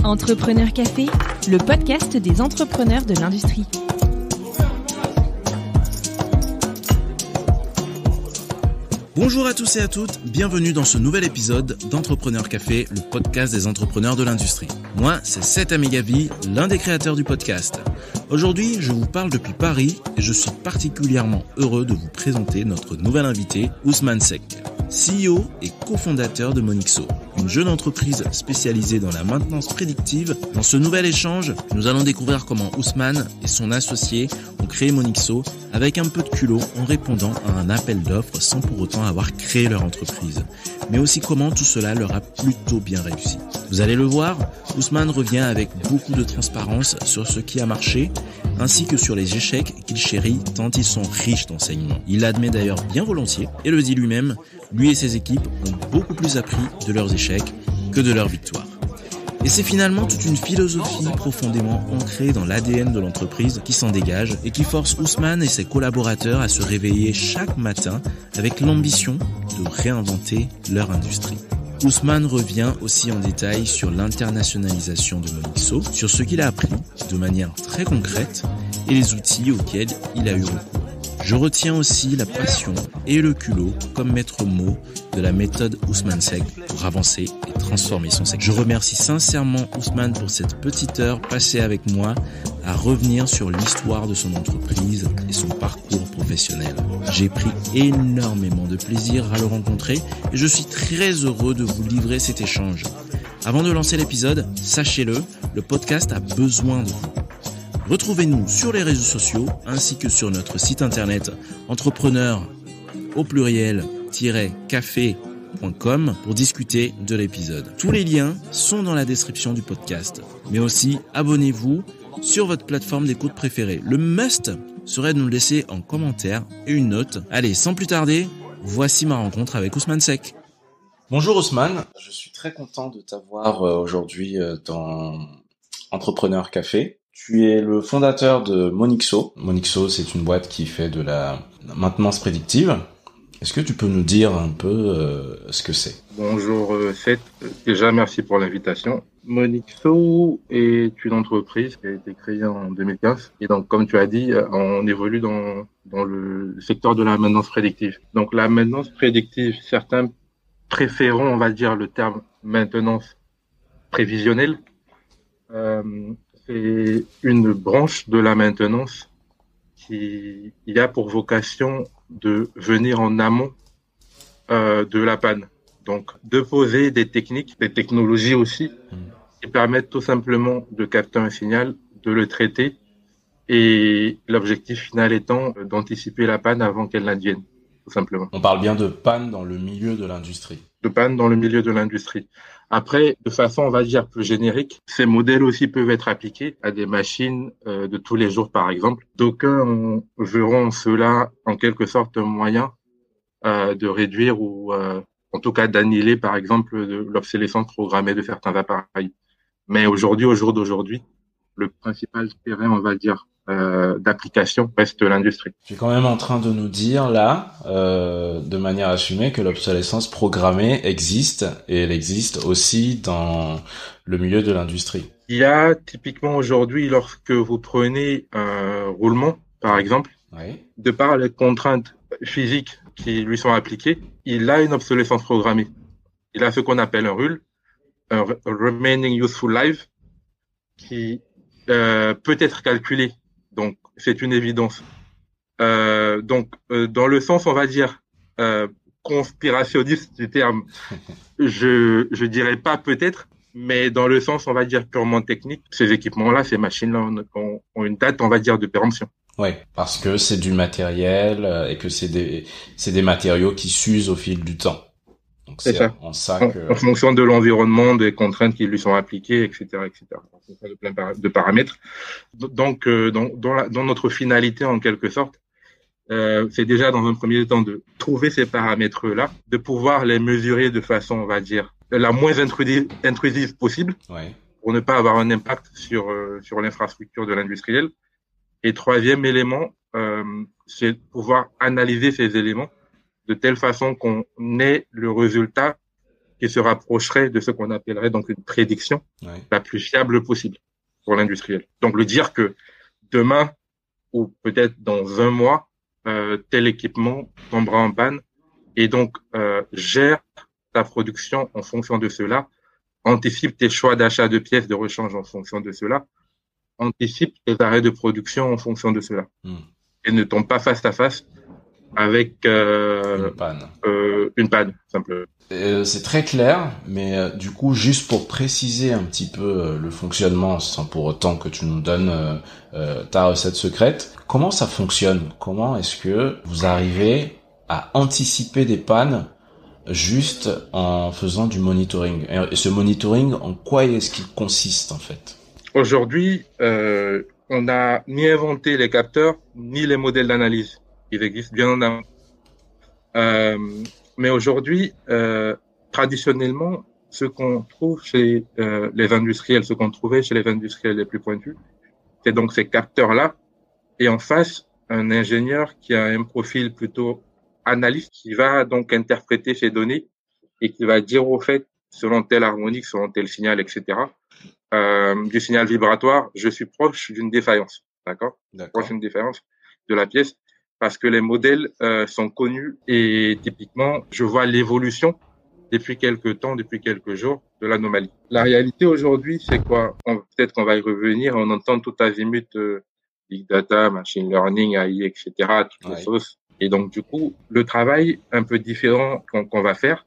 Entrepreneur Café, le podcast des entrepreneurs de l'industrie. Bonjour à tous et à toutes, bienvenue dans ce nouvel épisode d'Entrepreneur Café, le podcast des entrepreneurs de l'industrie. Moi, c'est Seth Amegavi, l'un des créateurs du podcast. Aujourd'hui, je vous parle depuis Paris et je suis particulièrement heureux de vous présenter notre nouvel invité, Ousmane Seck, CEO et cofondateur de Monixo, une jeune entreprise spécialisée dans la maintenance prédictive. Dans ce nouvel échange, nous allons découvrir comment Ousmane et son associé ont créé Monixo avec un peu de culot en répondant à un appel d'offres sans pour autant avoir créé leur entreprise, mais aussi comment tout cela leur a plutôt bien réussi. Vous allez le voir, Ousmane revient avec beaucoup de transparence sur ce qui a marché, ainsi que sur les échecs qu'il chérit tant ils sont riches d'enseignements. Il l'admet d'ailleurs bien volontiers et le dit lui-même, lui et ses équipes ont beaucoup plus appris de leurs échecs que de leurs victoires. Et c'est finalement toute une philosophie profondément ancrée dans l'ADN de l'entreprise qui s'en dégage et qui force Ousmane et ses collaborateurs à se réveiller chaque matin avec l'ambition de réinventer leur industrie. Ousmane revient aussi en détail sur l'internationalisation de Monixo, sur ce qu'il a appris de manière très concrète et les outils auxquels il a eu recours. Je retiens aussi la passion et le culot comme maître mot de la méthode Ousmane Seck pour avancer et transformer son secteur. Je remercie sincèrement Ousmane pour cette petite heure passée avec moi à revenir sur l'histoire de son entreprise et son parcours professionnel. J'ai pris énormément de plaisir à le rencontrer et je suis très heureux de vous livrer cet échange. Avant de lancer l'épisode, sachez-le, le podcast a besoin de vous. Retrouvez-nous sur les réseaux sociaux ainsi que sur notre site internet entrepreneur au pluriel-café.com pour discuter de l'épisode. Tous les liens sont dans la description du podcast. Mais aussi, abonnez-vous sur votre plateforme d'écoute préférée. Le must serait de nous laisser en commentaire et une note. Allez, sans plus tarder, voici ma rencontre avec Ousmane Seck. Bonjour Ousmane, je suis très content de t'avoir aujourd'hui dans Entrepreneur Café. Tu es le fondateur de Monixo. Monixo, c'est une boîte qui fait de la maintenance prédictive. Est-ce que tu peux nous dire un peu ce que c'est ? Bonjour Seth, déjà merci pour l'invitation. Monixo est une entreprise qui a été créée en 2015 et donc comme tu as dit, on évolue dans le secteur de la maintenance prédictive. Donc la maintenance prédictive, certains préféreront, on va dire, le terme maintenance prévisionnelle. C'est une branche de la maintenance qui a pour vocation de venir en amont de la panne. Donc, de poser des techniques, des technologies aussi, qui permettent tout simplement de capter un signal, de le traiter, et l'objectif final étant d'anticiper la panne avant qu'elle n'advienne, tout simplement. On parle bien de panne dans le milieu de l'industrie. De panne dans le milieu de l'industrie. Après, de façon, on va dire, plus générique, ces modèles aussi peuvent être appliqués à des machines de tous les jours, par exemple. D'aucuns verront cela en quelque sorte un moyen de réduire ou en tout cas d'annihiler, par exemple, l'obsolescence programmée de certains appareils. Mais aujourd'hui, au jour d'aujourd'hui, le principal terrain, on va dire, d'application reste l'industrie. Tu es quand même en train de nous dire là, de manière assumée, que l'obsolescence programmée existe et elle existe aussi dans le milieu de l'industrie. Il y a typiquement aujourd'hui, lorsque vous prenez un roulement, par exemple, Oui. de par les contraintes physiques qui lui sont appliquées, il a une obsolescence programmée. Il a ce qu'on appelle un RUL, un Remaining Useful Life, qui peut être calculé. Donc, c'est une évidence. Donc, dans le sens, on va dire, conspirationniste du terme, je dirais pas peut-être, mais dans le sens, on va dire, purement technique, ces équipements-là, ces machines-là ont une date, on va dire, de péremption. Oui, parce que c'est du matériel et que c'est des matériaux qui s'usent au fil du temps. Donc c'est ça. En ça que... En fonction de l'environnement, des contraintes qui lui sont appliquées, etc., etc. En fonction de plein de paramètres. Donc, dans notre finalité, en quelque sorte, c'est déjà dans un premier temps de trouver ces paramètres-là, de pouvoir les mesurer de façon, on va dire, la moins intrusive possible, ouais, pour ne pas avoir un impact sur l'infrastructure de l'industriel. Et troisième élément, c'est pouvoir analyser ces éléments de telle façon qu'on ait le résultat qui se rapprocherait de ce qu'on appellerait donc une prédiction la plus fiable possible pour l'industriel. Donc, le dire que demain ou peut-être dans un mois, tel équipement tombera en panne et donc gère ta production en fonction de cela, anticipe tes choix d'achat de pièces de rechange en fonction de cela, anticipe tes arrêts de production en fonction de cela. Et ne tombe pas face à face avec une panne, simplement. C'est très clair, mais du coup, juste pour préciser un petit peu le fonctionnement, sans pour autant que tu nous donnes ta recette secrète, comment ça fonctionne? Comment est-ce que vous arrivez à anticiper des pannes juste en faisant du monitoring? Et ce monitoring, en quoi est-ce qu'il consiste en fait? Aujourd'hui, on n'a ni inventé les capteurs, ni les modèles d'analyse. Ils existent bien en amont. Mais aujourd'hui, traditionnellement, ce qu'on trouve chez les industriels, ce qu'on trouvait chez les industriels les plus pointus, c'est donc ces capteurs-là. Et en face, un ingénieur qui a un profil plutôt analyste, qui va donc interpréter ces données et qui va dire au fait, selon telle harmonique, selon tel signal, etc., du signal vibratoire, je suis proche d'une défaillance. D'accord. Proche d'une défaillance de la pièce. Parce que les modèles sont connus et typiquement, je vois l'évolution depuis quelques temps, depuis quelques jours de l'anomalie. La réalité aujourd'hui, c'est quoi? Peut-être qu'on va y revenir, on entend tout azimut Big Data, Machine Learning, AI, etc., toutes les choses. Et donc, du coup, le travail un peu différent qu'on va faire,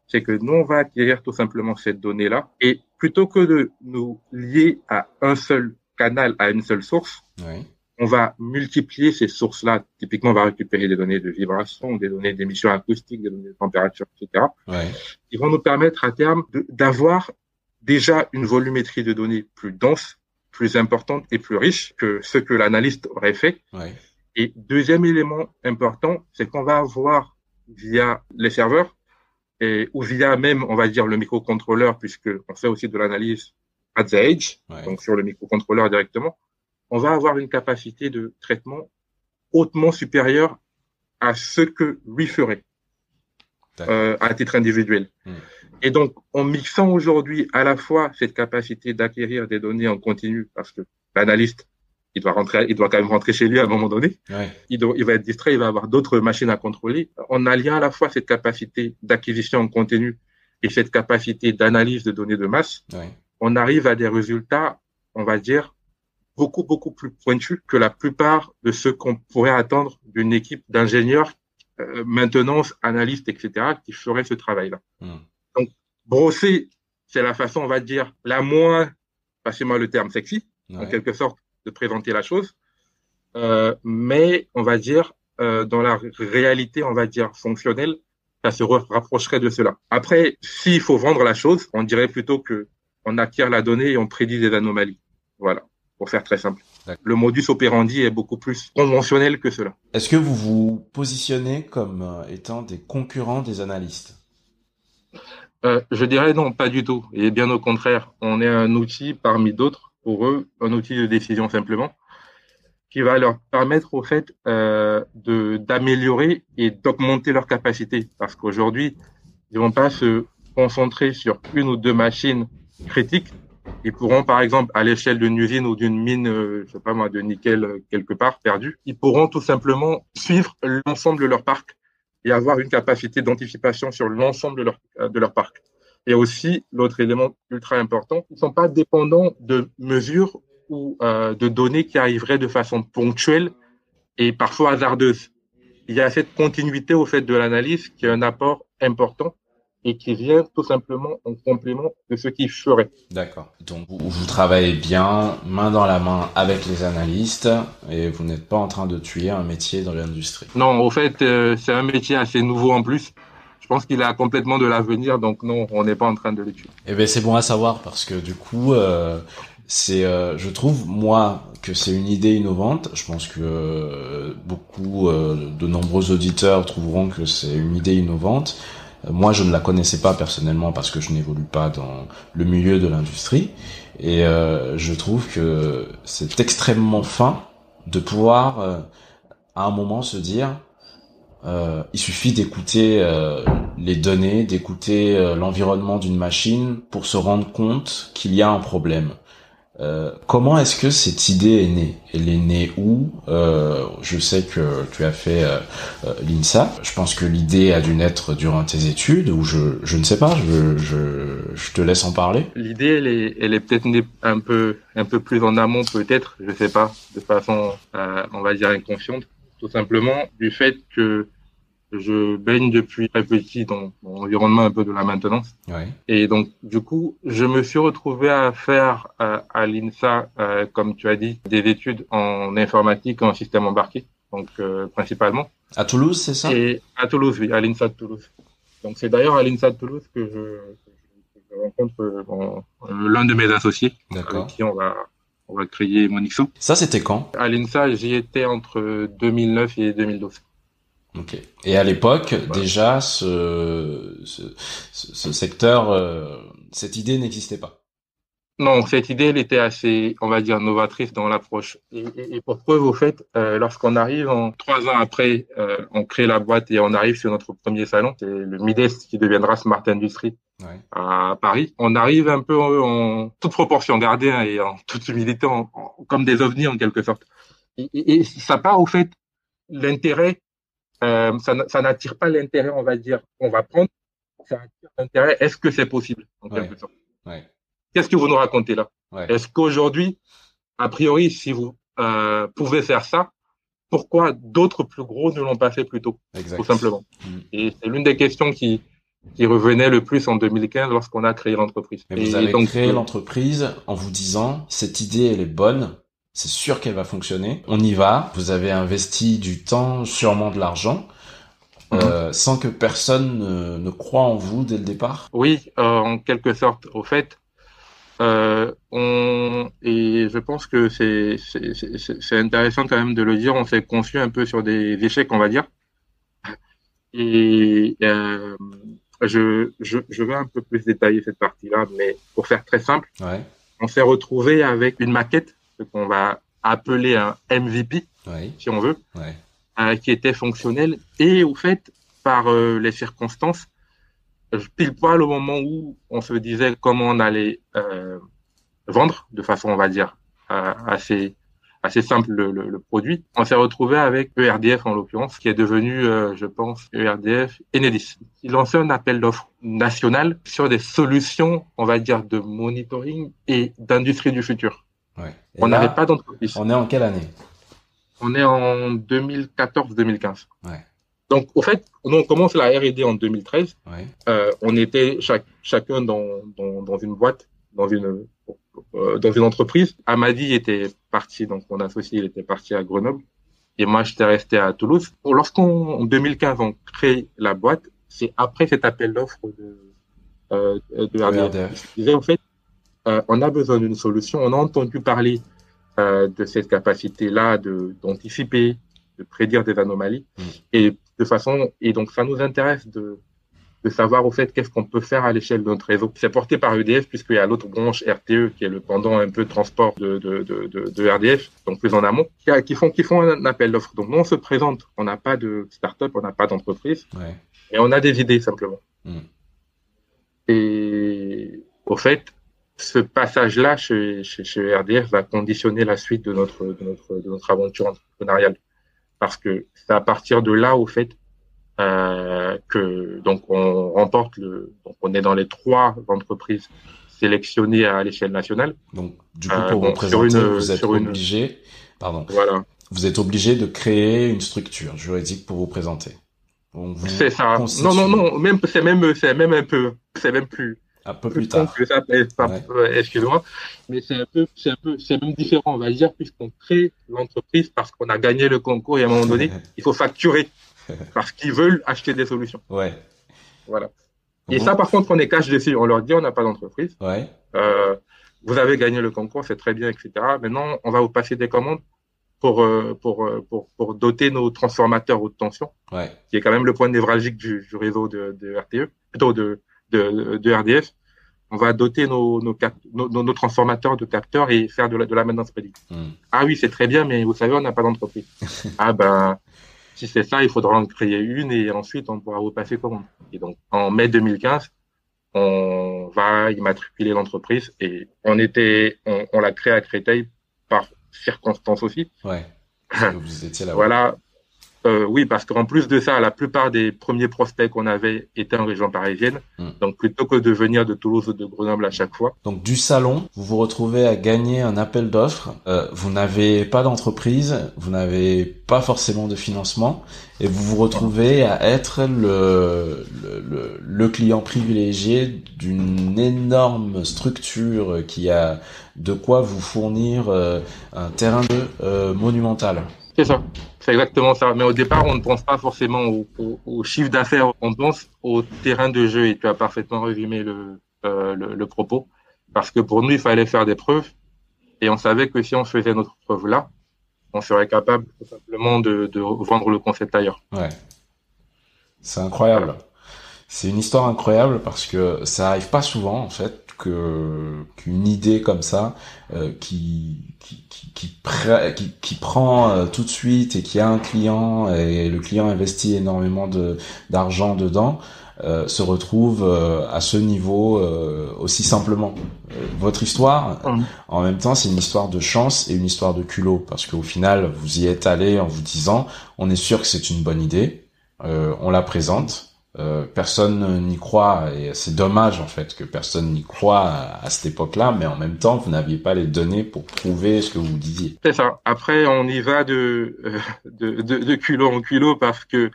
c'est que nous, on va acquérir tout simplement cette donnée-là et plutôt que de nous lier à un seul canal, à une seule source, on va multiplier ces sources-là. Typiquement, on va récupérer des données de vibration, des données d'émission acoustique, des données de température, etc. Ils vont nous permettre à terme d'avoir déjà une volumétrie de données plus dense, plus importante et plus riche que ce que l'analyste aurait fait. Et deuxième élément important, c'est qu'on va avoir via les serveurs ou via même, on va dire, le microcontrôleur, puisque on fait aussi de l'analyse at the edge, donc sur le microcontrôleur directement, on va avoir une capacité de traitement hautement supérieure à ce que lui ferait à titre individuel. Et donc, en mixant aujourd'hui à la fois cette capacité d'acquérir des données en continu, parce que l'analyste, il doit quand même rentrer chez lui à un moment donné. Il va être distrait, il va avoir d'autres machines à contrôler. En alliant à la fois cette capacité d'acquisition en continu et cette capacité d'analyse de données de masse, on arrive à des résultats, on va dire, beaucoup plus pointus que la plupart de ce qu'on pourrait attendre d'une équipe d'ingénieurs, maintenance, analystes, etc., qui feraient ce travail-là. Donc, brosser, c'est la façon, on va dire, la moins, passez-moi le terme, sexy, en quelque sorte, de présenter la chose. Mais, on va dire, dans la réalité, on va dire, fonctionnelle, ça se rapprocherait de cela. Après, s'il faut vendre la chose, on dirait plutôt que on acquiert la donnée et on prédit des anomalies. Voilà. Pour faire très simple. Le modus operandi est beaucoup plus conventionnel que cela. Est-ce que vous vous positionnez comme étant des concurrents des analystes? Je dirais non, pas du tout. Et bien au contraire, on est un outil parmi d'autres, pour eux, un outil de décision simplement, qui va leur permettre au fait d'améliorer et d'augmenter leur capacité. Parce qu'aujourd'hui, ils vont pas se concentrer sur une ou deux machines critiques. Ils pourront, par exemple, à l'échelle d'une usine ou d'une mine, je sais pas moi, de nickel quelque part perdu, ils pourront tout simplement suivre l'ensemble de leur parc et avoir une capacité d'anticipation sur l'ensemble de leur parc. Et aussi, l'autre élément ultra important, ils ne sont pas dépendants de mesures ou de données qui arriveraient de façon ponctuelle et parfois hasardeuse. Il y a cette continuité au fait de l'analyse qui est un apport important et qui vient tout simplement en complément de ce qu'ils feraient. D'accord. Donc, vous travaillez bien, main dans la main avec les analystes et vous n'êtes pas en train de tuer un métier dans l'industrie. Non, au fait, c'est un métier assez nouveau en plus. Je pense qu'il a complètement de l'avenir, donc non, on n'est pas en train de le tuer. Eh ben, c'est bon à savoir parce que du coup, je trouve, moi, que c'est une idée innovante. Je pense que de nombreux auditeurs trouveront que c'est une idée innovante. Moi, je ne la connaissais pas personnellement parce que je n'évolue pas dans le milieu de l'industrie. Et je trouve que c'est extrêmement fin de pouvoir, à un moment, se dire il suffit d'écouter les données, d'écouter l'environnement d'une machine pour se rendre compte qu'il y a un problème. Comment est-ce que cette idée est née? Elle est née où? Je sais que tu as fait l'INSA. Je pense que l'idée a dû naître durant tes études, ou je ne sais pas. Je te laisse en parler. L'idée, elle est peut-être née un peu plus en amont, peut-être, je sais pas, de façon, on va dire inconsciente, tout simplement du fait que je baigne depuis très petit dans l'environnement un peu de la maintenance. Ouais. Et donc, du coup, je me suis retrouvé à faire à l'INSA, comme tu as dit, des études en informatique et en système embarqué, donc principalement. À Toulouse, c'est ça? Et à Toulouse, oui, à l'INSA de Toulouse. Donc, c'est d'ailleurs à l'INSA de Toulouse que je rencontre l'un de mes associés, D'accord. avec qui on va créer Monixo. Ça, c'était quand? À l'INSA, j'y étais entre 2009 et 2012. Ok. Et à l'époque, Voilà. déjà, ce secteur, cette idée n'existait pas. Non, cette idée, elle était assez, on va dire, novatrice dans l'approche. Et pour preuve, au fait, lorsqu'on arrive 3 ans après, on crée la boîte et on arrive sur notre premier salon, c'est le MIDES qui deviendra Smart Industry à Paris. On arrive un peu en toute proportion gardée et en toute humilité, comme des ovnis en quelque sorte. Et ça part au fait, l'intérêt, ça n'attire pas l'intérêt, on va dire, qu'on va prendre. Ça attire l'intérêt, est-ce que c'est possible en quelque sorte. Ouais. Qu'est-ce que vous nous racontez là? Ouais. Est-ce qu'aujourd'hui, a priori, si vous pouvez faire ça, pourquoi d'autres plus gros ne l'ont pas fait plus tôt? Exact. Tout simplement. Et c'est l'une des questions qui revenait le plus en 2015 lorsqu'on a créé l'entreprise. Mais vous avez créé l'entreprise en vous disant, cette idée, elle est bonne, c'est sûr qu'elle va fonctionner, on y va, vous avez investi du temps, sûrement de l'argent, sans que personne ne croie en vous dès le départ? Oui, en quelque sorte. Au fait, et je pense que c'est intéressant quand même de le dire, on s'est conçu un peu sur des échecs, on va dire. Et je vais un peu plus détailler cette partie-là, mais pour faire très simple, on s'est retrouvé avec une maquette, ce qu'on va appeler un MVP, si on veut, qui était fonctionnel. Et au fait, par les circonstances, pile poil au moment où on se disait comment on allait vendre de façon, on va dire, assez simple le produit, on s'est retrouvé avec ERDF en l'occurrence, qui est devenu, je pense, ERDF Enedis. Ils lançaient un appel d'offres national sur des solutions, on va dire, de monitoring et d'industrie du futur. On n'avait pas d'entreprise. On est en quelle année? On est en 2014-2015. Donc, au fait, nous, on commence la R&D en 2013. On était chacun dans une boîte, dans une entreprise. Amadi était parti, donc mon associé, il était parti à Grenoble. Et moi, j'étais resté à Toulouse. En 2015, on crée la boîte. C'est après cet appel d'offres de RDF. Je disais, en fait, on a besoin d'une solution. On a entendu parler de cette capacité-là d'anticiper, de prédire des anomalies. Et donc ça nous intéresse de savoir au fait qu'est-ce qu'on peut faire à l'échelle de notre réseau. C'est porté par EDF puisqu'il y a l'autre branche RTE qui est le pendant un peu de transport de RDF, donc plus en amont, qui font un appel d'offres. Donc nous on se présente, on n'a pas de start-up, on n'a pas d'entreprise, et on a des idées simplement. Et au fait, ce passage-là chez RDF va conditionner la suite de notre aventure entrepreneuriale. Parce que c'est à partir de là, au fait, que donc on remporte donc on est dans les 3 entreprises sélectionnées à l'échelle nationale. Donc du coup pour vous présenter, vous êtes obligé, vous êtes obligé de créer une structure juridique pour vous présenter. C'est ça. Non, c'est même plus tard que ça. Excuse-moi, mais c'est même différent, on va dire, puisqu'on crée l'entreprise parce qu'on a gagné le concours et à un moment donné, il faut facturer parce qu'ils veulent acheter des solutions. Voilà. Et ça, par contre, on est cash dessus. On leur dit, on n'a pas d'entreprise. Vous avez gagné le concours, c'est très bien, etc. Maintenant, on va vous passer des commandes pour doter nos transformateurs haute tension, qui est quand même le point névralgique du réseau de RTE, plutôt de RDF. On va doter nos transformateurs de capteurs et faire de la maintenance prédictive. Ah oui, c'est très bien, mais vous savez, on n'a pas d'entreprise. Si c'est ça, il faudra en créer une et ensuite on pourra vous passer commande. Et donc, en mai 2015, on va immatriculer l'entreprise et on l'a créée à Créteil par circonstance aussi. Ouais. Parce que vous étiez là-bas. Voilà. Oui, parce qu'en plus de ça, la plupart des premiers prospects qu'on avait étaient en région parisienne. Donc, plutôt que de venir de Toulouse ou de Grenoble à chaque fois. Donc, du salon, vous vous retrouvez à gagner un appel d'offres. Vous n'avez pas d'entreprise, vous n'avez pas forcément de financement, et vous vous retrouvez à être le client privilégié d'une énorme structure qui a de quoi vous fournir un terrain de jeu monumental. C'est ça. C'est exactement ça. Mais au départ, on ne pense pas forcément au chiffre d'affaires. On pense au terrain de jeu. Et tu as parfaitement résumé le propos. Parce que pour nous, il fallait faire des preuves. Et on savait que si on faisait notre preuve là, on serait capable tout simplement de vendre le concept ailleurs. Ouais. C'est incroyable. Voilà. C'est une histoire incroyable parce que ça arrive pas souvent, en fait, qu'une idée comme ça, qui prend tout de suite et qui a un client et le client investit énormément d'argent dedans, se retrouve à ce niveau aussi simplement. Votre histoire, en même temps, c'est une histoire de chance et une histoire de culot, parce qu'au final, vous y êtes allé en vous disant, on est sûr que c'est une bonne idée, on la présente. Personne n'y croit et c'est dommage en fait que personne n'y croit à cette époque-là, mais en même temps vous n'aviez pas les données pour prouver ce que vous disiez. C'est ça. Après on y va de culot en culot parce que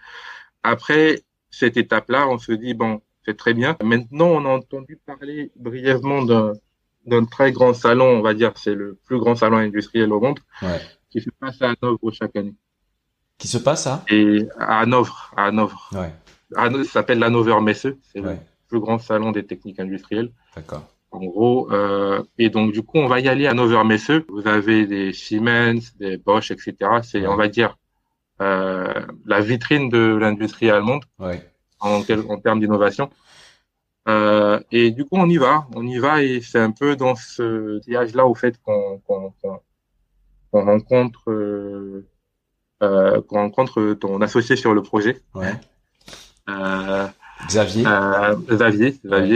après cette étape-là, on se dit bon, c'est très bien. Maintenant, on a entendu parler brièvement d'un très grand salon, on va dire, c'est le plus grand salon industriel au monde, qui se passe à Hanovre chaque année. Qui se passe à Hanovre. Ouais. Ça s'appelle l'Hannover Messe, c'est le plus grand salon des techniques industrielles. D'accord. En gros, et donc du coup, on va y aller à Hannover Messe. Vous avez des Siemens, des Bosch, etc. C'est, on va dire, la vitrine de l'industrie allemande en termes d'innovation. Et du coup, on y va, et c'est un peu dans ce sillage-là au fait qu'on rencontre ton associé sur le projet. Ouais. Xavier,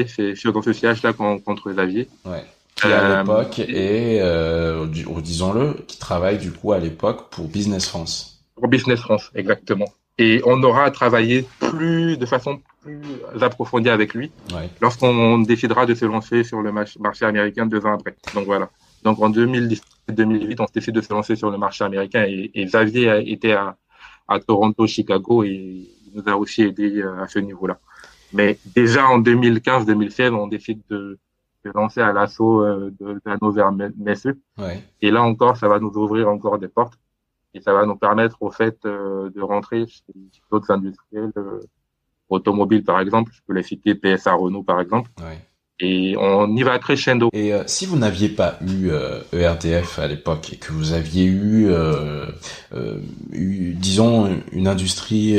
c'est dans ce sillage-là qu'on rencontre Xavier. Ouais. Qui à l'époque est, disons-le, qui travaille du coup à l'époque pour Business France. Pour Business France, exactement. Et on aura travaillé de façon plus approfondie avec lui lorsqu'on décidera de se lancer sur le marché américain 2 ans après. Donc voilà. Donc en 2017-2018, on décide de se lancer sur le marché américain et Xavier était à Toronto, Chicago, et il nous a aussi aidé à ce niveau-là. Mais déjà en 2015-2016, on décide de lancer à l'assaut de Hannover Messe. Et là encore, ça va nous ouvrir encore des portes et ça va nous permettre au fait de rentrer chez d'autres industriels automobiles, par exemple. Je peux les citer, PSA, Renault, par exemple. Et on y va crescendo. Et si vous n'aviez pas eu ERDF à l'époque et que vous aviez eu disons, une industrie,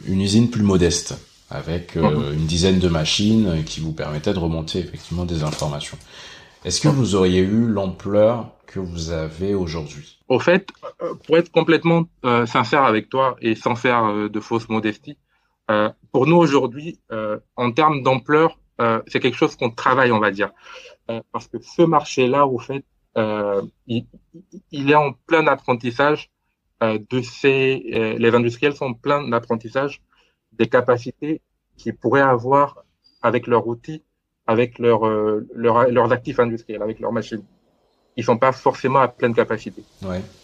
une usine plus modeste, avec une dizaine de machines qui vous permettaient de remonter effectivement des informations, est-ce que vous auriez eu l'ampleur que vous avez aujourd'hui? Au fait, pour être complètement sincère avec toi et sans faire de fausse modestie, pour nous aujourd'hui, en termes d'ampleur, c'est quelque chose qu'on travaille, on va dire, parce que ce marché-là, au fait, il est en plein apprentissage les industriels sont en plein apprentissage des capacités qu'ils pourraient avoir avec leurs outils, avec leurs actifs industriels, avec leurs machines. Ils sont pas forcément à pleine capacité.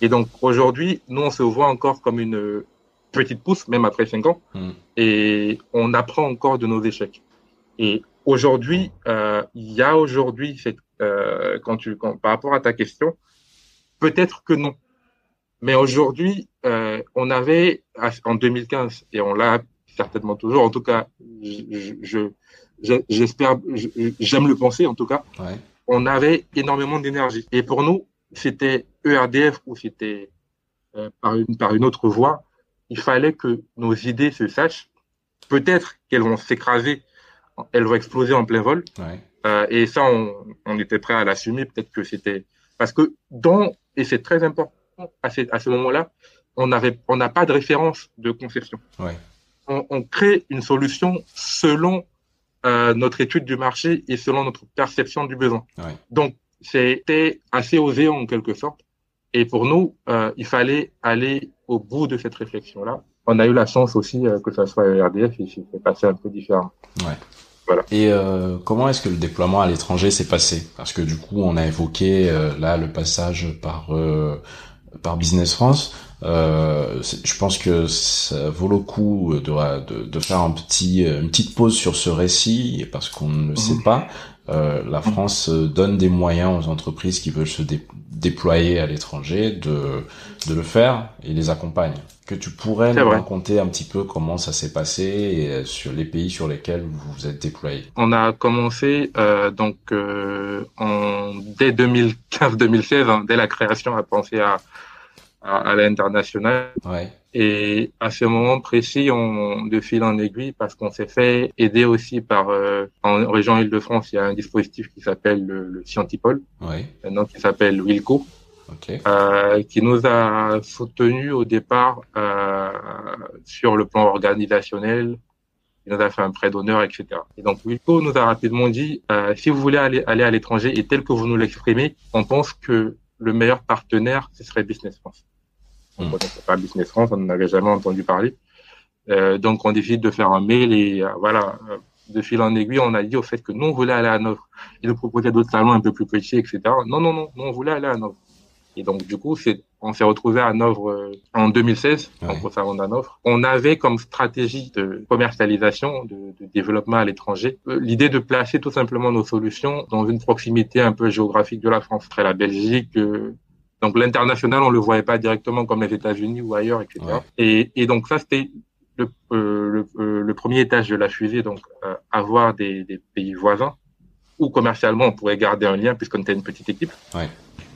Et donc aujourd'hui, nous on se voit encore comme une petite pousse, même après 5 ans, et on apprend encore de nos échecs. Et aujourd'hui, il y a aujourd'hui par rapport à ta question, peut-être que non. Mais aujourd'hui, on avait en 2015 et on l'a certainement toujours. En tout cas, j'espère, j'aime le penser en tout cas. On avait énormément d'énergie. Et pour nous, c'était ERDF ou c'était par une autre voie. Il fallait que nos idées se sachent. Peut-être qu'elles vont s'écraser, elles vont exploser en plein vol. Et ça, on était prêt à l'assumer. Peut-être que c'était parce que et c'est très important à ce moment-là, on n'a pas de référence de conception. Ouais. On crée une solution selon notre étude du marché et selon notre perception du besoin. Ouais. Donc, c'était assez osé en quelque sorte. Et pour nous, il fallait aller au bout de cette réflexion-là. On a eu la chance aussi que ça soit RDF, il s'est passé un peu différent. Ouais. Voilà. Et comment est-ce que le déploiement à l'étranger s'est passé? Parce que du coup, on a évoqué là le passage par Business France. Je pense que ça vaut le coup de faire une petite pause sur ce récit parce qu'on ne le sait pas. La France donne des moyens aux entreprises qui veulent se déployer à l'étranger de le faire et les accompagne. Que tu pourrais nous raconter un petit peu comment ça s'est passé et sur les pays sur lesquels vous vous êtes déployé. On a commencé dès 2015-2016, dès la création, à penser à l'international. Ouais. Et à ce moment précis, de fil en aiguille, parce qu'on s'est fait aider aussi par en région Île-de-France, il y a un dispositif qui s'appelle le Scientipol, maintenant qui s'appelle Wilco, qui nous a soutenus au départ sur le plan organisationnel. Il nous a fait un prêt d'honneur, etc. Et donc Wilco nous a rapidement dit si vous voulez aller à l'étranger et tel que vous nous l'exprimez, on pense que le meilleur partenaire, ce serait Business France. On ne connaissait pas Business France, on n'en avait jamais entendu parler. Donc, on décide de faire un mail et de fil en aiguille, on a dit au fait que nous, on voulait aller à Hanovre. Ils nous proposaient d'autres salons un peu plus petits, etc. Non, on voulait aller à Hanovre. Et donc, du coup, on s'est retrouvé à Hanovre en 2016, donc au salon d'Hanovre. On avait comme stratégie de commercialisation, de développement à l'étranger, l'idée de placer tout simplement nos solutions dans une proximité un peu géographique de la France, après la Belgique. Donc l'international, on le voyait pas directement comme les États-Unis ou ailleurs, etc. Ouais. Et donc ça, c'était le premier étage de la fusée, donc avoir des pays voisins où commercialement on pourrait garder un lien puisqu'on était une petite équipe. Ouais.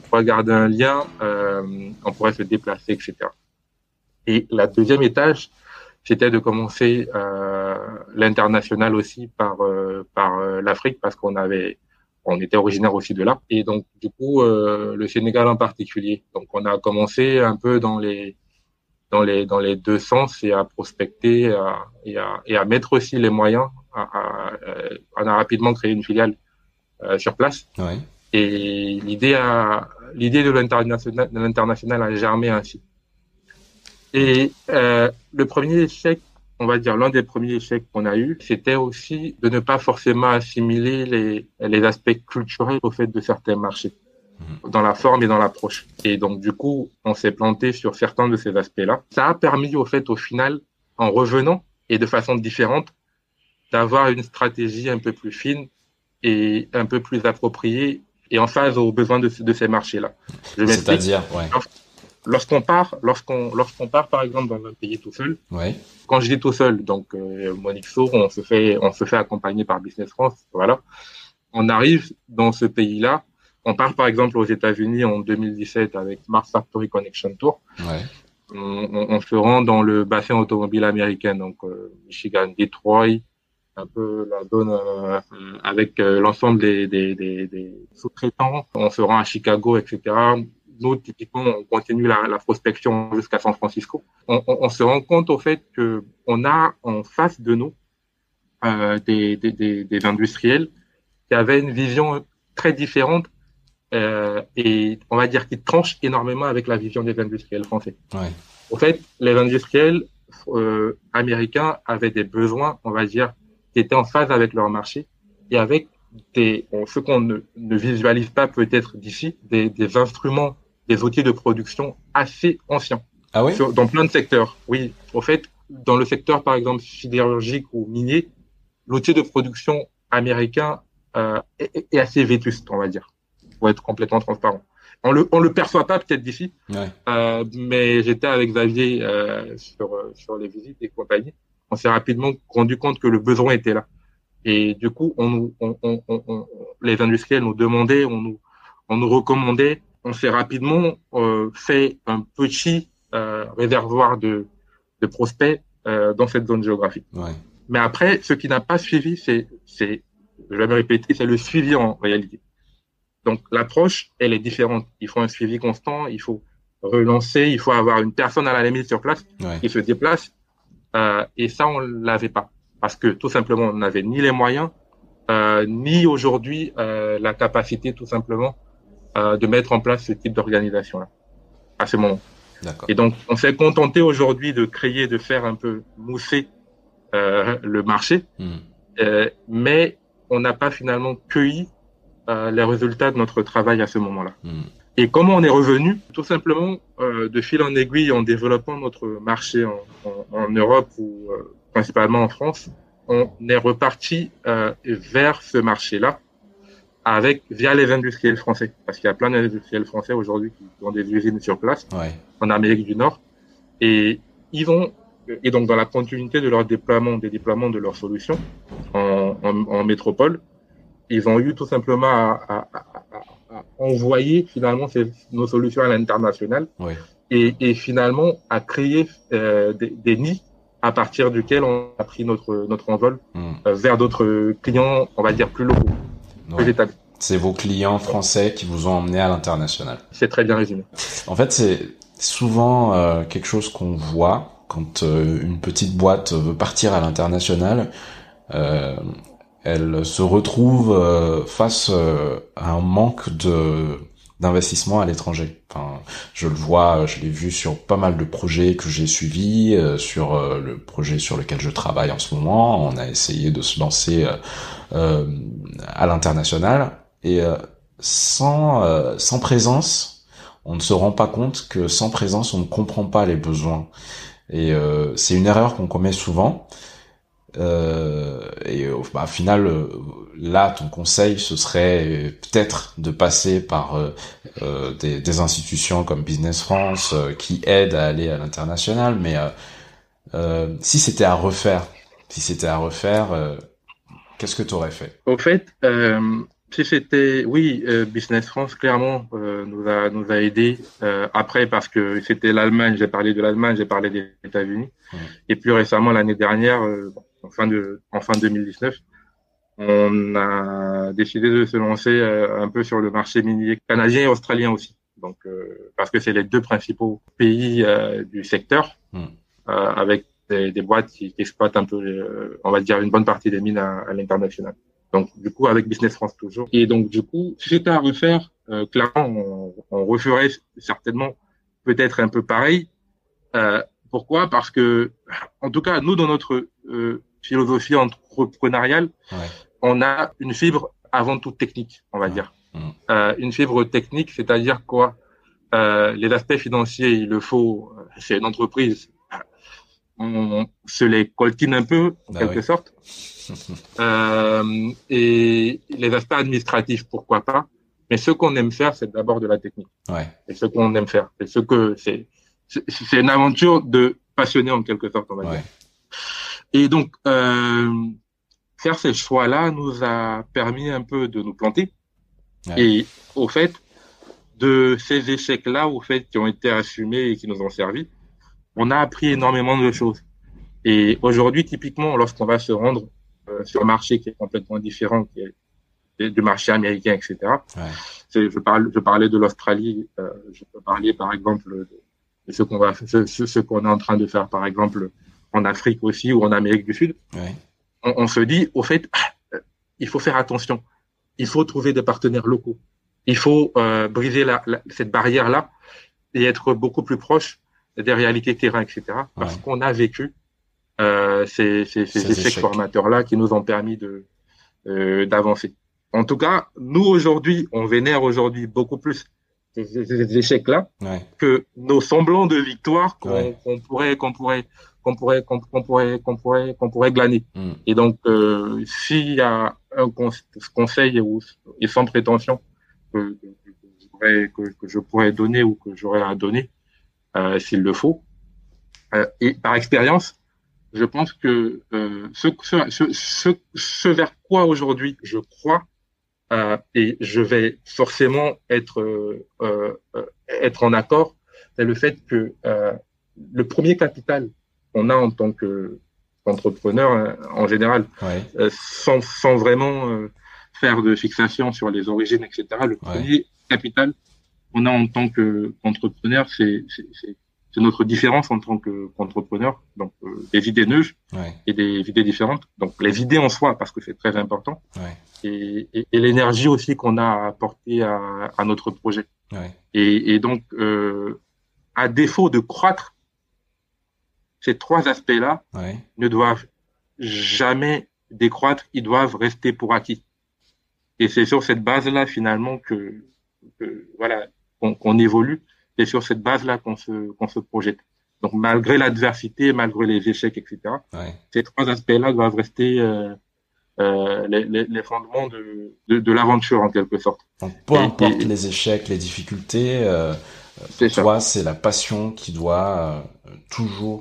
On pourrait garder un lien, on pourrait se déplacer, etc. Et la deuxième étage, c'était de commencer l'international aussi par l'Afrique parce on était originaire aussi de là. Et donc, du coup, le Sénégal en particulier. Donc, on a commencé un peu dans les deux sens et à prospecter et à mettre aussi les moyens. On a rapidement créé une filiale sur place. Ouais. Et l'idée de l'international a germé ainsi. Et le premier échec, on va dire l'un des premiers échecs qu'on a eu, c'était aussi de ne pas forcément assimiler les aspects culturels au fait de certains marchés, dans la forme et dans l'approche. Et donc, du coup, on s'est planté sur certains de ces aspects-là. Ça a permis, au final, en revenant et de façon différente, d'avoir une stratégie un peu plus fine et un peu plus appropriée et en phase aux besoins de ces marchés-là. C'est-à-dire, Lorsqu'on part, par exemple, dans un pays tout seul, quand je dis tout seul, donc Monixo, on se fait accompagner par Business France, voilà. On arrive dans ce pays-là, on part par exemple aux États-Unis en 2017 avec Smart Factory Connection Tour. Ouais. On se rend dans le bassin automobile américain, donc Michigan, Detroit, un peu la zone avec l'ensemble des sous-traitants. On se rend à Chicago, etc. Nous, typiquement, on continue la prospection jusqu'à San Francisco. On se rend compte au fait que on a en face de nous des industriels qui avaient une vision très différente et on va dire qui tranche énormément avec la vision des industriels français. Ouais. Au fait, les industriels américains avaient des besoins, on va dire, qui étaient en phase avec leur marché et avec ce qu'on ne visualise pas peut-être d'ici, des instruments, des outils de production assez anciens. Ah oui? Dans plein de secteurs. Oui. Au fait, dans le secteur, par exemple, sidérurgique ou minier, l'outil de production américain est assez vétuste, on va dire, pour être complètement transparent. On le perçoit pas peut-être d'ici, mais j'étais avec Xavier sur les visites et compagnie. On s'est rapidement rendu compte que le besoin était là. Et du coup, les industriels nous demandaient, on nous recommandait. On s'est rapidement fait un petit réservoir de prospects dans cette zone géographique. Ouais. Mais après, ce qui n'a pas suivi, je vais me répéter, c'est le suivi en réalité. Donc l'approche, elle est différente. Il faut un suivi constant, il faut relancer, il faut avoir une personne à la limite sur place qui se déplace. Et ça, on l'avait pas. Parce que tout simplement, on n'avait ni les moyens, ni aujourd'hui la capacité tout simplement de mettre en place ce type d'organisation-là à ce moment. D'accord. Et donc, on s'est contenté aujourd'hui de faire un peu mousser le marché, mais on n'a pas finalement cueilli les résultats de notre travail à ce moment-là. Et comment on est revenu? Tout simplement, de fil en aiguille, en développant notre marché en Europe ou principalement en France, on est reparti vers ce marché-là via les industriels français. Parce qu'il y a plein d'industriels français aujourd'hui qui ont des usines sur place en Amérique du Nord. Et donc dans la continuité de leur déploiement, des déploiements de leurs solutions en métropole, ils ont eu tout simplement à envoyer finalement nos solutions à l'international et finalement à créer des nids à partir duquel on a pris notre envol vers d'autres clients, on va dire plus locaux, plus établis. C'est vos clients français qui vous ont emmené à l'international. C'est très bien résumé. En fait, c'est souvent quelque chose qu'on voit quand une petite boîte veut partir à l'international. Elle se retrouve face à un manque d'investissement à l'étranger. Enfin, je le vois, je l'ai vu sur pas mal de projets que j'ai suivis, sur le projet sur lequel je travaille en ce moment. On a essayé de se lancer à l'international et sans présence, on ne se rend pas compte que sans présence, on ne comprend pas les besoins. Et c'est une erreur qu'on commet souvent. Au final, là, ton conseil, ce serait peut-être de passer par des institutions comme Business France qui aident à aller à l'international. Mais si c'était à refaire, qu'est-ce que tu aurais fait? Au fait, si c'était, Business France clairement nous a aidé. Après, parce que c'était l'Allemagne, j'ai parlé de l'Allemagne, j'ai parlé des États-Unis, et plus récemment l'année dernière. En fin 2019, on a décidé de se lancer un peu sur le marché minier canadien et australien aussi. Donc, parce que c'est les deux principaux pays du secteur, avec des boîtes qui exploitent un peu, on va dire, une bonne partie des mines à l'international. Donc, du coup, avec Business France toujours. Et donc, du coup, si c'était à refaire, clairement, on referait certainement peut-être un peu pareil. Pourquoi? Parce que, en tout cas, nous, dans notre philosophie entrepreneuriale, on a une fibre avant tout technique, on va dire. Une fibre technique, c'est-à-dire quoi? Les aspects financiers, il le faut, c'est une entreprise, on se les coltine un peu, en quelque sorte. Et les aspects administratifs, pourquoi pas? Mais ce qu'on aime faire, c'est d'abord de la technique. Et ce qu'on aime faire, c'est une aventure de passionné en quelque sorte, on va dire. Et donc, faire ces choix-là nous a permis un peu de nous planter. Et au fait, de ces échecs-là, qui ont été assumés et qui nous ont servi, on a appris énormément de choses. Et aujourd'hui, typiquement, lorsqu'on va se rendre sur un marché qui est complètement différent, qui est du marché américain, etc. Je parlais de l'Australie, je peux parler par exemple de ce qu'on est en train de faire, par exemple, en Afrique aussi ou en Amérique du Sud. On se dit, au fait, il faut faire attention. Il faut trouver des partenaires locaux. Il faut briser cette barrière-là et être beaucoup plus proche des réalités terrain, etc. Parce qu'on a vécu ces échecs formateurs-là qui nous ont permis d'avancer. En tout cas, nous aujourd'hui, on vénère aujourd'hui beaucoup plus ces échecs-là que nos semblants de victoire qu'on pourrait glaner. Et donc, s'il y a un conseil et sans prétention que je pourrais donner ou que j'aurais à donner, s'il le faut, et par expérience, je pense que ce vers quoi aujourd'hui je crois, et je vais forcément être en accord, c'est le fait que le premier capital qu'on a en tant qu'entrepreneur en général, sans vraiment faire de fixation sur les origines, etc. Le premier capital, qu'on a en tant qu'entrepreneur, c'est notre différence en tant qu'entrepreneur. Donc, des idées neuves et des idées différentes. Donc, les idées en soi, parce que c'est très important. Et l'énergie aussi qu'on a à apporter à notre projet. Et donc, à défaut de croître, ces trois aspects-là ne doivent jamais décroître, ils doivent rester pour acquis. Et c'est sur cette base-là, finalement, voilà, qu'on évolue. C'est sur cette base-là qu'on se projette. Donc, malgré l'adversité, malgré les échecs, etc., ces trois aspects-là doivent rester les fondements de l'aventure, en quelque sorte. Donc, peu importe les échecs, les difficultés, pour toi, c'est la passion qui doit toujours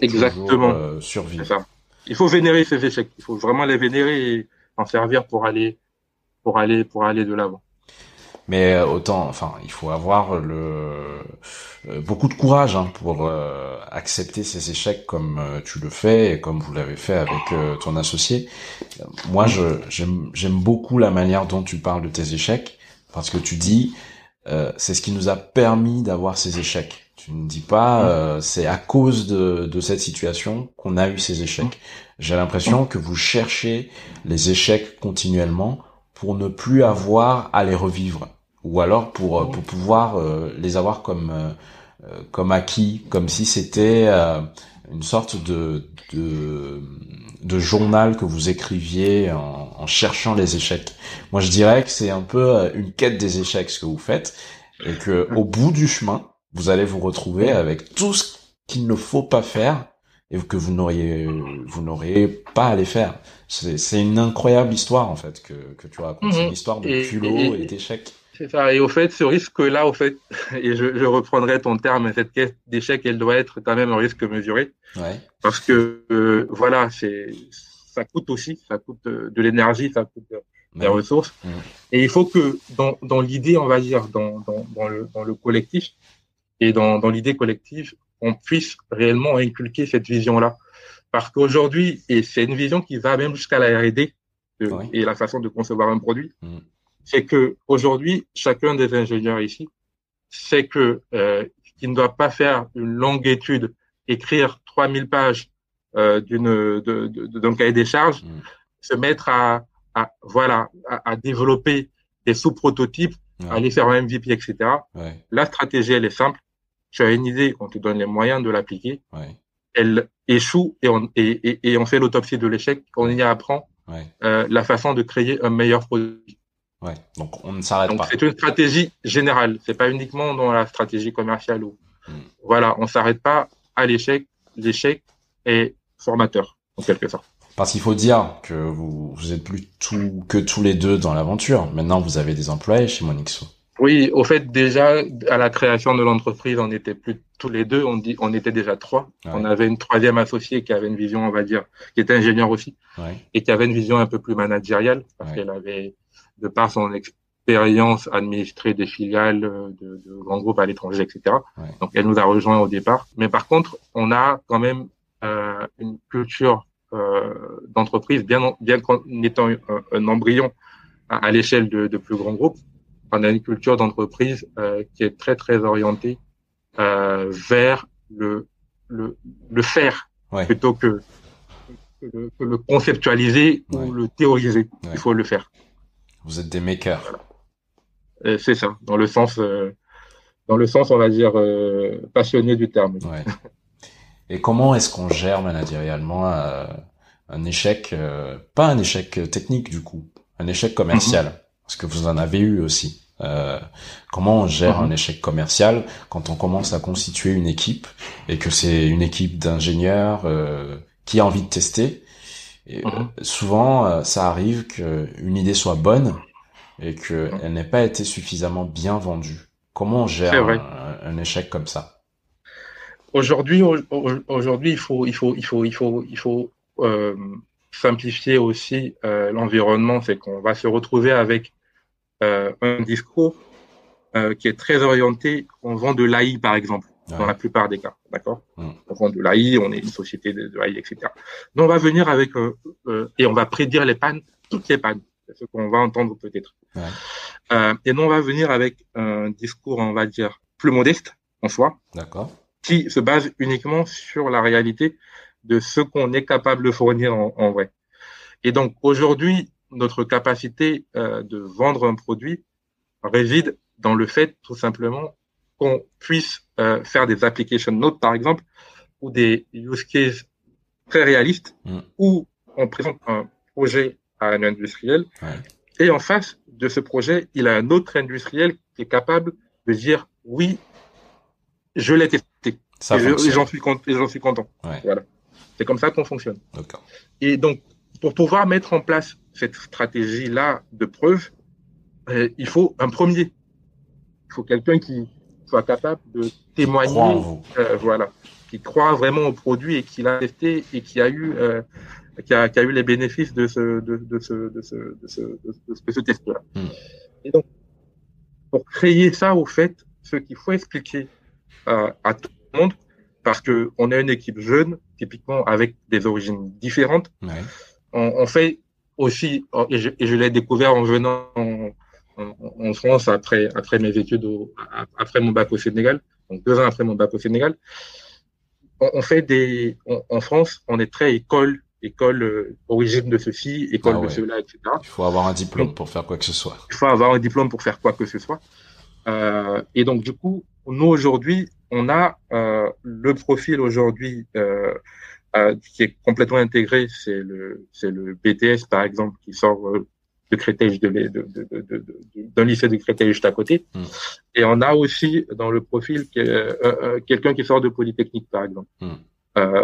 survivre. C'est ça. Il faut vénérer ces échecs. Il faut vraiment les vénérer et en servir pour aller de l'avant. Mais il faut avoir beaucoup de courage pour accepter ces échecs comme tu le fais et comme vous l'avez fait avec ton associé. Moi, j'aime beaucoup la manière dont tu parles de tes échecs parce que tu dis c'est ce qui nous a permis d'avoir ces échecs. Tu ne dis pas c'est à cause de cette situation qu'on a eu ces échecs. J'ai l'impression que vous cherchez les échecs continuellement pour ne plus avoir à les revivre, ou alors pour pouvoir les avoir comme acquis, comme si c'était une sorte de journal que vous écriviez en cherchant les échecs. Moi, je dirais que c'est un peu une quête des échecs ce que vous faites, et que au bout du chemin, vous allez vous retrouver avec tout ce qu'il ne faut pas faire et que vous n'auriez pas à les faire. C'est une incroyable histoire, en fait, que tu racontes. C'est une histoire de culot et d'échecs. C'est ça. Et au fait, ce risque-là, et je reprendrai ton terme, cette quête d'échecs, elle doit être quand même un risque mesuré. Parce que, voilà, ça coûte aussi, ça coûte de l'énergie, ça coûte des ressources. Et il faut que, dans l'idée, on va dire, dans le collectif, et dans l'idée collective, on puisse réellement inculquer cette vision-là. Parce qu'aujourd'hui, et c'est une vision qui va même jusqu'à la R&D et la façon de concevoir un produit, c'est que aujourd'hui, chacun des ingénieurs ici sait que qu'il ne doit pas faire une longue étude, écrire 3000 pages d'un cahier des charges, se mettre à développer des sous-prototypes, aller faire un MVP, etc. La stratégie, elle est simple. Tu as une idée, on te donne les moyens de l'appliquer. Elle échoue et on fait l'autopsie de l'échec. On y apprend la façon de créer un meilleur produit. Donc on ne s'arrête pas. Donc c'est une stratégie générale. C'est pas uniquement dans la stratégie commerciale où voilà, on s'arrête pas à l'échec. L'échec est formateur en quelque sorte. Parce qu'il faut dire que vous êtes plus que tous les deux dans l'aventure. Maintenant, vous avez des employés chez Monixo. Oui, au fait, déjà, à la création de l'entreprise, on n'était plus tous les deux, on était déjà trois. On avait une troisième associée qui avait une vision, on va dire, qui était ingénieure aussi, et qui avait une vision un peu plus managériale, parce qu'elle avait, de par son expérience, administré des filiales de grands groupes à l'étranger, etc. Donc, elle nous a rejoints au départ. Mais par contre, on a quand même une culture d'entreprise, bien qu'en étant un embryon à l'échelle de plus grands groupes. On a une culture d'entreprise qui est très très orientée vers le faire plutôt que le conceptualiser ou le théoriser. Il faut le faire. Vous êtes des makers. Voilà. C'est ça, dans le sens on va dire passionné du terme. Et comment est-ce qu'on gère managérialement un échec, pas un échec technique du coup, un échec commercial, parce que vous en avez eu aussi. Comment on gère un échec commercial quand on commence à constituer une équipe et que c'est une équipe d'ingénieurs qui a envie de tester. Et, souvent, ça arrive qu'une idée soit bonne et qu'elle n'ait pas été suffisamment bien vendue. Comment on gère un échec comme ça? Aujourd'hui, il faut simplifier aussi l'environnement. C'est qu'on va se retrouver avec un discours qui est très orienté. On vend de l'AI, par exemple, dans la plupart des cas, d'accord. On vend de l'AI, on est une société de l'AI, etc. Donc on va venir avec et on va prédire les pannes, toutes les pannes. C'est ce qu'on va entendre peut-être. Ouais. Et nous, on va venir avec un discours, on va dire, plus modeste en soi, D'accord. qui se base uniquement sur la réalité de ce qu'on est capable de fournir en vrai. Et donc, aujourd'hui, notre capacité de vendre un produit réside dans le fait, tout simplement, qu'on puisse faire des application notes, par exemple, ou des use cases très réalistes, où on présente un projet à un industriel, et en face de ce projet, il a un autre industriel qui est capable de dire oui, je l'ai testé, et j'en suis content. Ouais. Voilà. C'est comme ça qu'on fonctionne. D'accord. Et donc, pour pouvoir mettre en place cette stratégie-là de preuve, il faut un premier. Il faut quelqu'un qui soit capable de témoigner, croit en vous. Voilà, qui croit vraiment au produit et qui l'a testé et qui a eu les bénéfices de ce test-là. Et donc, pour créer ça, au fait, ce qu'il faut expliquer à tout le monde, parce que on est une équipe jeune, typiquement avec des origines différentes. Ouais. On fait aussi, et je l'ai découvert en venant en France après mes études, après mon bac au Sénégal, donc 2 ans après mon bac au Sénégal. On fait en France, on est très école, origine de ceci, école de cela, etc. Il faut avoir un diplôme pour faire quoi que ce soit. Il faut avoir un diplôme pour faire quoi que ce soit. Et donc, du coup, nous, aujourd'hui, on a le profil aujourd'hui qui est complètement intégré, c'est le BTS, par exemple, qui sort de Créteil, d'un lycée de Créteil juste à côté. Et on a aussi dans le profil quelqu'un qui sort de Polytechnique, par exemple,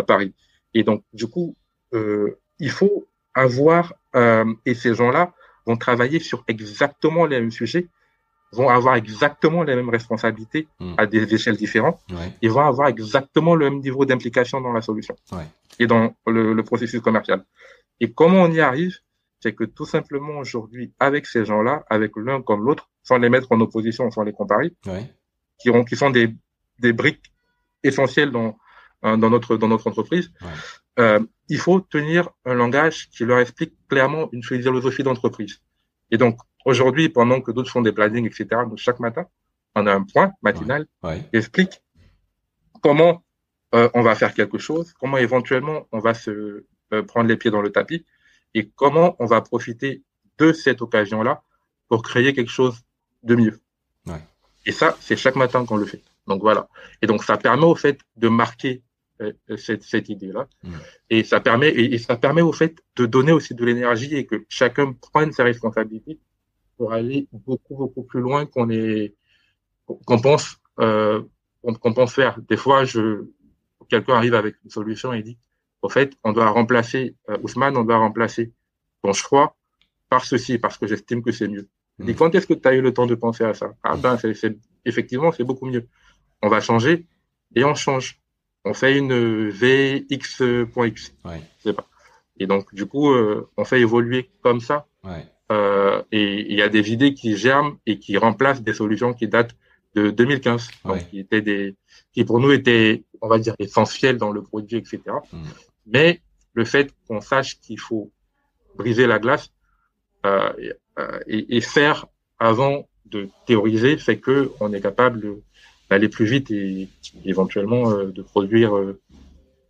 Paris. Et donc, du coup, il faut avoir, et ces gens-là vont travailler sur exactement les mêmes sujets, vont avoir exactement les mêmes responsabilités à des échelles différentes, et vont avoir exactement le même niveau d'implication dans la solution et dans le processus commercial. Et comment on y arrive? C'est que tout simplement aujourd'hui, avec ces gens-là, avec l'un comme l'autre, sans les mettre en opposition, sans les comparer, qui sont des briques essentielles dans notre entreprise, il faut tenir un langage qui leur explique clairement une philosophie d'entreprise. Et donc, aujourd'hui, pendant que d'autres font des plannings, etc., donc chaque matin, on a un point matinal qui explique comment on va faire quelque chose, comment éventuellement on va se prendre les pieds dans le tapis, et comment on va profiter de cette occasion-là pour créer quelque chose de mieux. Et ça, c'est chaque matin qu'on le fait. Donc voilà. Et donc ça permet au fait de marquer cette idée-là. Et ça permet au fait de donner aussi de l'énergie et que chacun prenne ses responsabilités pour aller beaucoup, beaucoup plus loin qu'on pense faire. Des fois, quelqu'un arrive avec une solution et dit, au fait, on doit remplacer, Ousmane, on doit remplacer ton choix par ceci, parce que j'estime que c'est mieux. Je dis, quand est-ce que tu as eu le temps de penser à ça? Effectivement, c'est beaucoup mieux. On va changer et on change. On fait une VX.X. Je sais pas. Et donc, du coup, on fait évoluer comme ça. Et il y a des idées qui germent et qui remplacent des solutions qui datent de 2015. Donc, qui pour nous étaient, on va dire, essentielles dans le produit, etc. Mais le fait qu'on sache qu'il faut briser la glace et faire avant de théoriser fait que on est capable d'aller plus vite et éventuellement de produire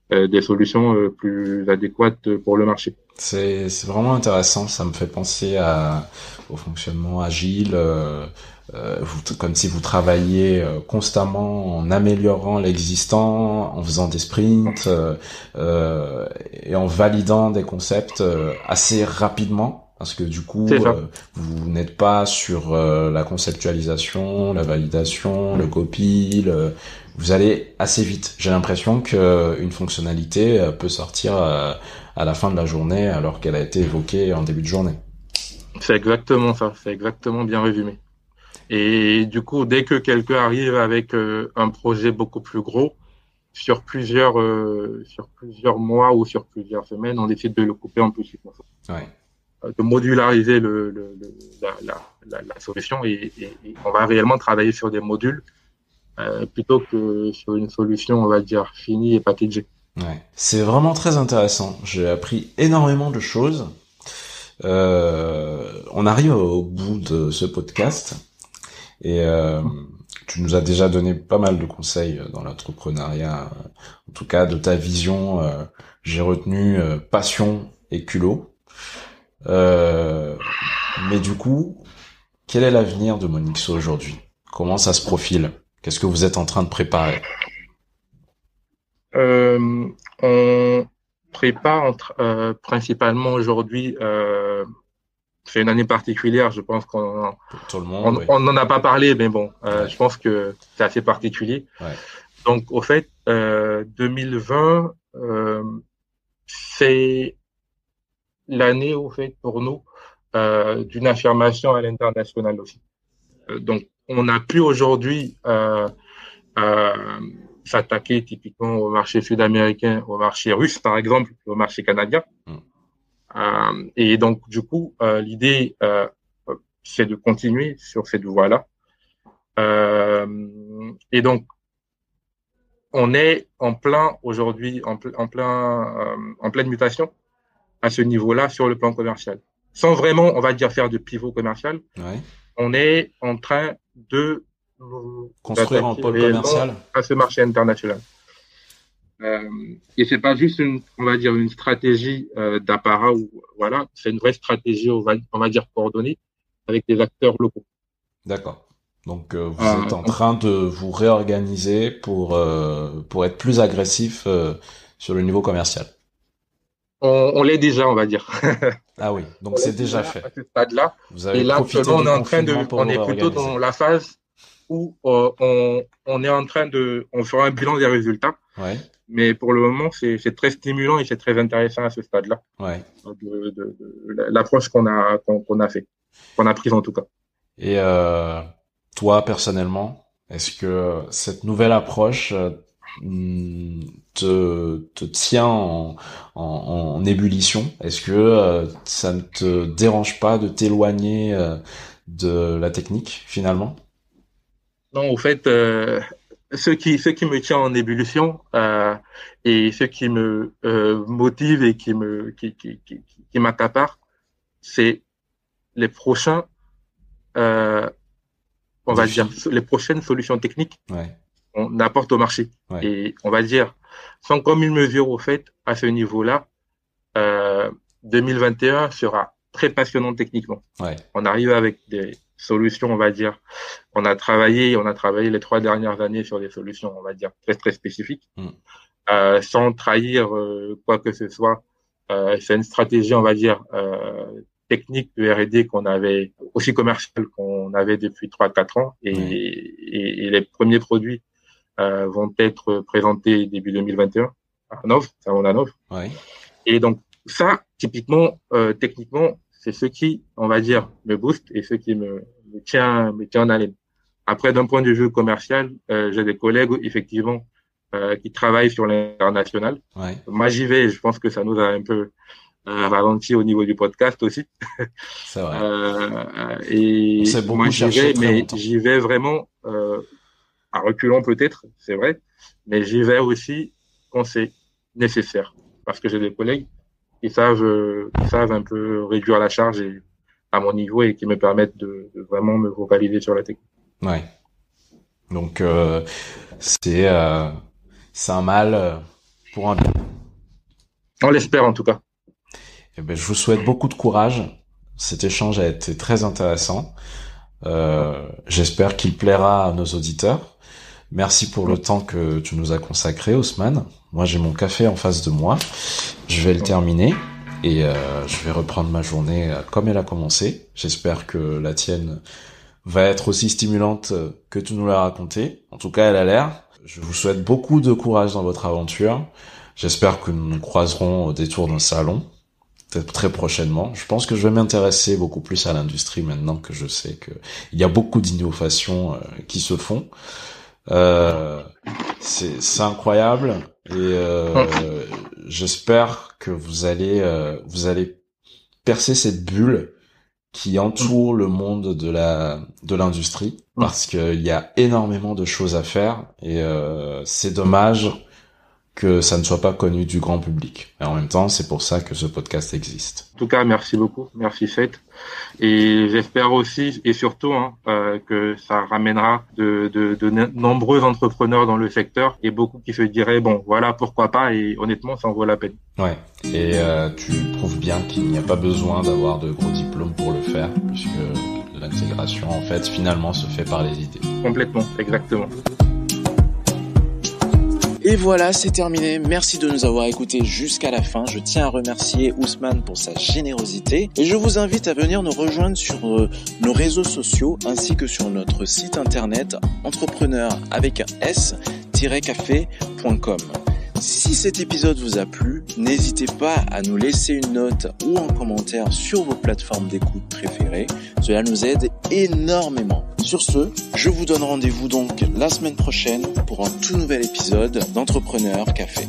des solutions plus adéquates pour le marché. C'est vraiment intéressant, ça me fait penser au fonctionnement agile, comme si vous travailliez constamment en améliorant l'existant, en faisant des sprints et en validant des concepts assez rapidement. Parce que du coup, vous n'êtes pas sur la conceptualisation, la validation, le copy, vous allez assez vite. J'ai l'impression que une fonctionnalité peut sortir à la fin de la journée alors qu'elle a été évoquée en début de journée. C'est exactement ça, c'est exactement bien résumé. Et du coup, dès que quelqu'un arrive avec un projet beaucoup plus gros, sur plusieurs mois ou sur plusieurs semaines, on décide de le couper en petits morceaux. De modulariser la solution et on va réellement travailler sur des modules plutôt que sur une solution, on va dire, finie et packagée. C'est vraiment très intéressant. J'ai appris énormément de choses On arrive au bout de ce podcast et tu nous as déjà donné pas mal de conseils dans l'entrepreneuriat. En tout cas, de ta vision, j'ai retenu passion et culot. Mais du coup, quel est l'avenir de Monixo aujourd'hui? Comment ça se profile? Qu'est-ce que vous êtes en train de préparer? On prépare principalement aujourd'hui. C'est une année particulière. Je pense Pour tout le monde, oui. on n'en a pas parlé, mais bon, je pense que c'est assez particulier. Ouais. Donc, au fait, 2020, c'est l'année, au fait, pour nous, d'une affirmation à l'international aussi. Donc, on a pu aujourd'hui s'attaquer typiquement au marché sud-américain, au marché russe, par exemple, au marché canadien. Et donc, du coup, l'idée, c'est de continuer sur cette voie-là. Et donc, on est en plein aujourd'hui, en pleine mutation à ce niveau-là sur le plan commercial. Sans vraiment, on va dire, faire de pivot commercial. Ouais. On est en train de construire un pôle commercial à ce marché international. Et c'est pas juste on va dire une stratégie d'apparat ou voilà, c'est une vraie stratégie, on va dire coordonnée avec des acteurs locaux. D'accord. Donc vous êtes en train de vous réorganiser pour être plus agressif sur le niveau commercial. On l'est déjà, on va dire. Ah oui, donc c'est déjà fait. À ce stade-là. Vous avez et là, profité on du est en train confinement pour on est vous plutôt réorganiser. dans la phase où on est en train on fera un bilan des résultats. Ouais. Mais pour le moment, c'est très stimulant et c'est très intéressant à ce stade-là. Ouais. De l'approche qu'on a fait, qu'on a prise en tout cas. Et toi, personnellement, est-ce que cette nouvelle approche te tient en ébullition? Est-ce que ça ne te dérange pas de t'éloigner de la technique, finalement? Non, au fait, ce qui me tient en ébullition et ce qui me motive et qui m'accapare, c'est les prochains, on va dire, les prochaines solutions techniques qu'on apporte au marché. Ouais. Et on va dire, sans commune mesure au fait, à ce niveau-là, 2021 sera très passionnant techniquement. Ouais. On arrive avec des solutions, on va dire. On a travaillé les 3 dernières années sur des solutions, on va dire, très, très spécifiques, sans trahir quoi que ce soit. C'est une stratégie, on va dire, technique de R&D qu'on avait, aussi commerciale qu'on avait depuis 3-4 ans. Et les premiers produits vont être présentés début 2021 à Hanovre, salon d'Hanovre. Ouais. Et donc, ça, typiquement, techniquement, c'est ce qui, on va dire, me booste et ce qui me tient en haleine. Après, d'un point de vue commercial, j'ai des collègues, effectivement, qui travaillent sur l'international. Ouais. Moi, j'y vais. Je pense que ça nous a un peu ralenti au niveau du podcast aussi. C'est vrai. Et moi, j'y vais vraiment à reculons peut-être, c'est vrai, mais j'y vais aussi quand c'est nécessaire. Parce que j'ai des collègues qui savent un peu réduire la charge à mon niveau et qui me permettent de vraiment me focaliser sur la technique. Ouais. Donc c'est un mal pour un bien. On l'espère en tout cas. Eh ben, je vous souhaite beaucoup de courage. Cet échange a été très intéressant. J'espère qu'il plaira à nos auditeurs. Merci pour le temps que tu nous as consacré, Ousmane. Moi, j'ai mon café en face de moi. Je vais le terminer et je vais reprendre ma journée comme elle a commencé. J'espère que la tienne va être aussi stimulante que tu nous l'as raconté. En tout cas, elle a l'air. Je vous souhaite beaucoup de courage dans votre aventure. J'espère que nous nous croiserons au détour d'un salon, peut-être très prochainement. Je pense que je vais m'intéresser beaucoup plus à l'industrie maintenant que je sais que il y a beaucoup d'innovations qui se font. C'est incroyable et j'espère que vous allez percer cette bulle qui entoure le monde de l'industrie parce qu'il y a énormément de choses à faire et c'est dommage que ça ne soit pas connu du grand public. Et en même temps, c'est pour ça que ce podcast existe. En tout cas, merci beaucoup. Merci Seth. Et j'espère aussi et surtout que ça ramènera de nombreux entrepreneurs dans le secteur et beaucoup qui se diraient bon voilà pourquoi pas, et honnêtement ça en vaut la peine. Ouais. Et tu prouves bien qu'il n'y a pas besoin d'avoir de gros diplômes pour le faire, puisque l'intégration en fait finalement se fait par les idées. Complètement, exactement. Et voilà, c'est terminé. Merci de nous avoir écoutés jusqu'à la fin. Je tiens à remercier Ousmane pour sa générosité. Et je vous invite à venir nous rejoindre sur nos réseaux sociaux ainsi que sur notre site internet entrepreneur-café.com. Si cet épisode vous a plu, n'hésitez pas à nous laisser une note ou un commentaire sur vos plateformes d'écoute préférées. Cela nous aide énormément. Sur ce, je vous donne rendez-vous donc la semaine prochaine pour un tout nouvel épisode d'Entrepreneur Café.